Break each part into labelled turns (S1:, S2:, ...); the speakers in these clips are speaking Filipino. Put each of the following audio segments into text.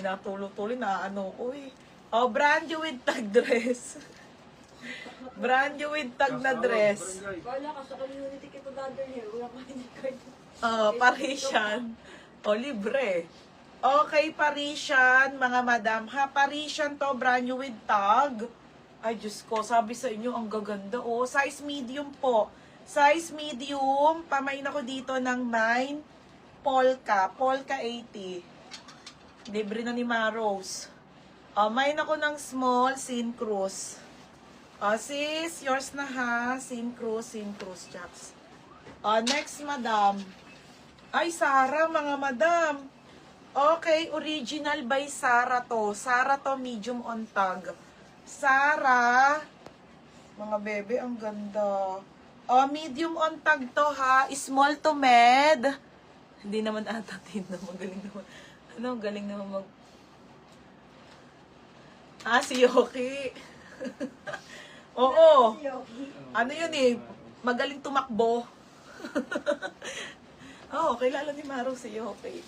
S1: natulo-tuloy na ano ko eh. Oh, brand new with tag dress. Brand new with tag na dress.
S2: Wala ka sa community kita dadal here. Wala ka hindi card.
S1: Parisian. Libre. Okay, Parisian, mga madam. Ha, Parisian to, brand new with tag. Ay, Diyos ko, sabi sa inyo, ang gaganda. Size medium po. Size medium, pamain ako dito ng 9. Polka 80. Libre na ni Maros. Main ako ng small, Sin Cruz. Sis, yours na ha. Sin Cruz, Jacks. Next, madam. Ay, Sarah, mga madam. Okay, original by Sarah to. Sarah to, medium on tag. Sarah. Mga bebe, ang ganda. Medium on tag to ha. Small to med. Hindi naman ata tinda. Magaling naman. Galing naman mag... si Yoki. Oo. Ano yun eh. Magaling tumakbo. Kilala ni Maro si Yoki.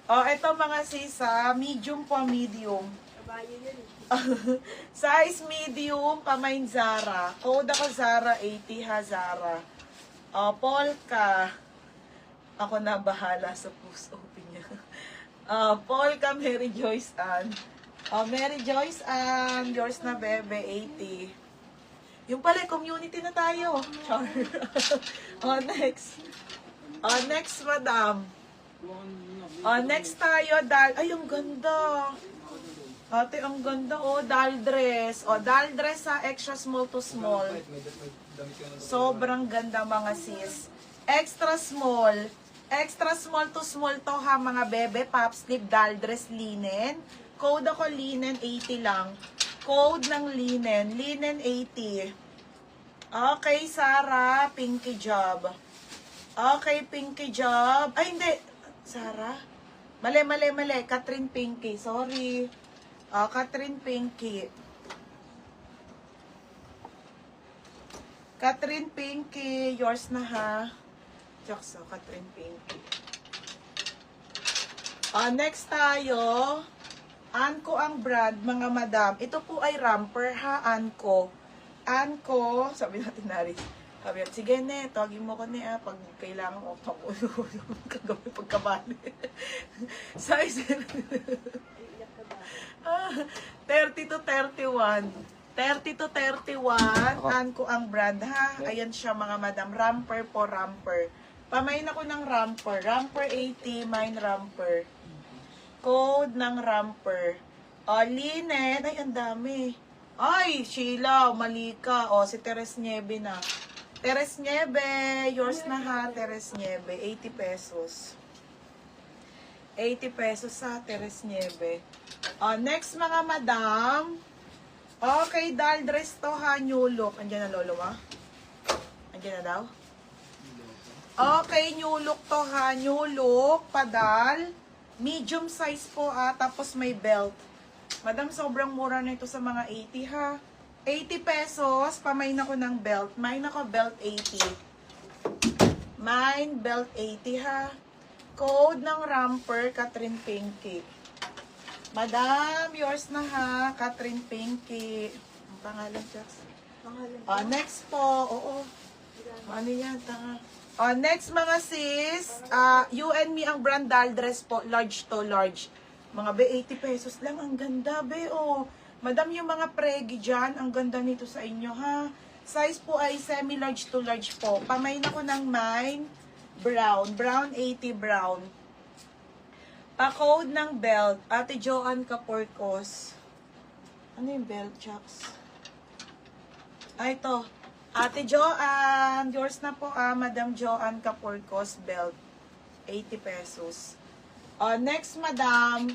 S1: Ito mga sisa. Medium po, medium.
S2: Kabayo yun.
S1: Size medium, pamain Zara. Code ako Zara, 80 ha Zara. Polka. Ako na bahala sa post open niya. Polka, Mary Joyce Ann. Mary Joyce Ann, yours na bebe, 80. Yung pala, community na tayo. Char. Next. Next, madam. Next tayo, ay, ang ganda. Ate, ang ganda, doll dress. Doll dress sa extra small to small. Sobrang ganda, mga sis. Extra small. Extra small to small to ha, mga bebe. Pop sleeve, doll dress, linen. Code ako, linen, 80 lang. Code ng linen. Linen, 80. Okay, Sarah. Pinky job. Okay, pinky job. Ay, hindi. Sarah? Mali. Catherine Pinky. Sorry. Catherine Pinky. Catherine Pinky. Yours na ha. Jokes, Catherine Pinky. Next tayo. Anko ang brand, mga madam. Ito po ay ramper ha, Anko. Anko. Sabi natin na rin. Sabi natin, sige ne, tawagin mo ko ne pag kailangan mo kagawin pagkabali. Size 30 to 31. 30 to 31. Anko ang brand ha. Ayan siya, mga madam. Ramper po, ramper. Pamain ako ng ramper. Ramper 80, mine ramper. Code ng ramper. Linen. Ay, ang dami. Ay, Sheila, mali ka. Si Teres Nieve na. Teres Nieve. Yours na ha, Teres Nieve. 80 pesos. 80 pesos sa Teres Nieve. Next, mga madam. Okay, doll dress to ha, new look. Andiyan na, lolo ma? Andiyan na daw? Okay, new look to ha, new look, padal. Medium size po tapos may belt. Madam, sobrang mura na ito sa mga 80 ha. 80 pesos, pamain ako ng belt. Mine ako belt 80. Mine belt 80 ha. Code ng ramper, Catherine Pinky. Madam, yours na ha, Catherine Pinky. Ang pangalan, Jax? Next po, Ano yan, tanga? Next, mga sis, you and me ang brand doll dress po, large to large. Mga be, 80 pesos lang, ang ganda be, Madam, yung mga pregi dyan, ang ganda nito sa inyo, ha? Size po ay semi-large to large po. Pamain ako ng mine, brown, 80 brown. Pa-code ng belt, Ate Joanne Caporcos. Ano yung belt, Chucks? Ito. Ate Joanne, yours na po Madam Joanne Caporcos belt. 80 pesos. Next, madam.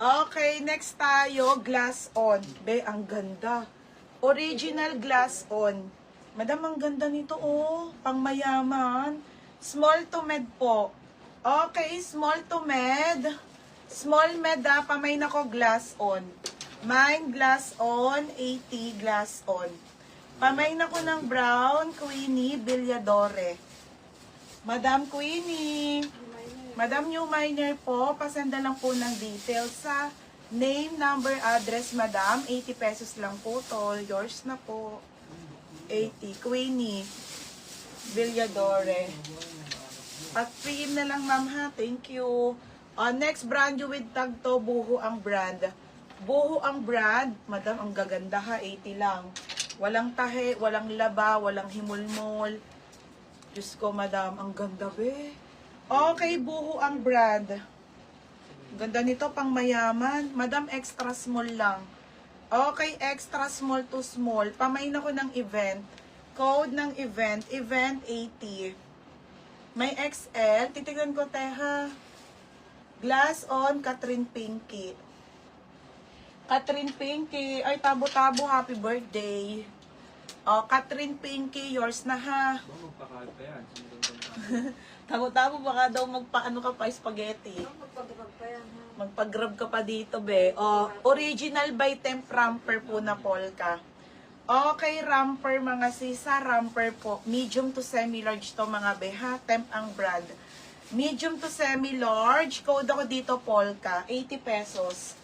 S1: Okay, next tayo, glass on. Be, ang ganda. Original glass on. Madam, ang ganda nito, pang mayaman. Small to med po. Okay, small to med. Small med pamain ako glass on. Mine glass on, 80 glass on. Pamain ako ng brown, Queenie Villadore. Madam Queenie. Madam New Miner po, pasenda lang po ng details sa name, number, address, madam. 80 pesos lang po to. Yours na po. 80. Queenie Villadore. At PM na lang, ma'am, ha. Thank you. Next brand new with tag to, Buho ang brand. Buho ang brand. Madam, ang gaganda ha. 80 lang. Walang tahe, walang laba, walang himulmol. Diyos ko, madam, ang ganda, be. Okay, Buho ang brand. Ang ganda nito, pang mayaman. Madam, extra small lang. Okay, extra small to small. Pamain ako ng event. Code ng event, event 80. May XL. Titignan ko, teha. Glass on, Catherine Pinky. Catherine Pinky. Ay, tabo-tabo, happy birthday. Catherine Pinky, yours na ha.
S3: Magpakahal pa yan.
S1: Tabo-tabo, baka daw magpaano ka pa, spaghetti.
S2: Magpag-grab pa yan, ha?
S1: Magpag-grab ka pa dito, be. Original by Temp Ramper po na polka. Okay, ramper mga sisa, ramper po. Medium to semi-large to mga be, ha? Temp ang brand. Medium to semi-large. Code ako dito, polka. 80 pesos.